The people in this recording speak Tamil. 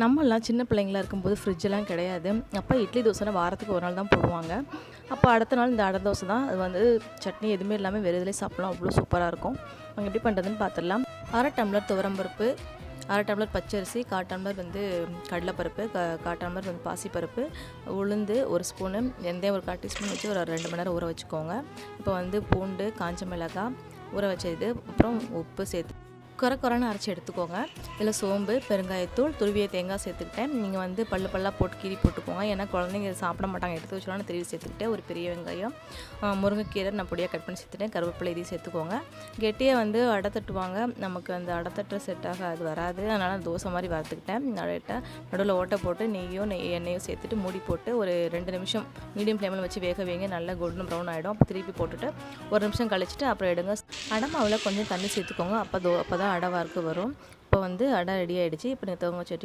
நம்மலாம் சின்ன பிள்ளைங்களா இருக்கும்போது ஃப்ரிட்ஜெல்லாம் கிடையாது. அப்போ இட்லி தோசைனா வாரத்துக்கு ஒரு நாள் தான் போடுவாங்க. அப்போ அடுத்த நாள் இந்த அடை தோசை தான். அது வந்து சட்னி எதுவுமே இல்லாமல் வெறும் இதிலே சாப்பிடலாம். அவ்வளோ சூப்பராக இருக்கும். அவங்க எப்படி பண்ணுறதுன்னு பார்த்துடலாம். 1/2 டம்ளர் துவரம்பருப்பு, 1/2 டம்ளர் பச்சரிசி, 1/4 டம்ளர் வந்து கடலைப்பருப்பு, 1/4 டம்ளர் வந்து பாசிப்பருப்பு, உளுந்து 1 ஸ்பூனு, வெந்தயம் ஒரு 1/4 டீஸ்பூன் வச்சு ஒரு 2 மணி நேரம் ஊற வச்சுக்கோங்க. இப்போ வந்து பூண்டு, காஞ்ச மிளகாய் ஊற வச்சது, அப்புறம் உப்பு சேர்த்து கொரன்னு அரைச்சி எடுத்துக்கோங்க. இதில் சோம்பு, பெருங்காயத்தூள், துருவிய தேங்காய் சேர்த்துக்கிட்டேன். நீங்கள் வந்து பல்லாக போட்டு கீறி போட்டுக்கோங்க. ஏன்னா குழந்தைங்க இதை சாப்பிட மாட்டாங்க. எடுத்து வச்சுலான்னு திருவி சேர்த்துக்கிட்டேன். ஒரு பெரிய வெங்காயம், முருங்கைக்கீரை நான் பொடியாக கட் பண்ணி சேர்த்துட்டேன். கருவேப்பிலை இதையும் சேர்த்துக்கோங்க. கெட்டியாக வந்து அடை தட்டுவாங்க. நமக்கு அந்த அடை தட்டுற செட் அது வராது. அதனால் தோசை மாதிரி வறுத்துக்கிட்டேன். நடுவில் ஓட்டை போட்டு எண்ணெயோ சேர்த்துட்டு மூடி போட்டு ஒரு 2 நிமிஷம் மீடியம் ஃப்ளேமில் வச்சு வேக வைங்க. நல்லா கோல்டன் ப்ரௌன் ஆகிடும். அப்போ திருப்பி போட்டுட்டு 1 நிமிஷம் கழிச்சிட்டு அப்புறம் எடுங்க. அடை மாவில் கொஞ்சம் தண்ணி சேர்த்துக்கோங்க. அப்போ தான் அடை வார்க்கு வரும். இப்போ வந்து அடை ரெடி ஆகிடுச்சு. இப்போ தவங்க சட்டி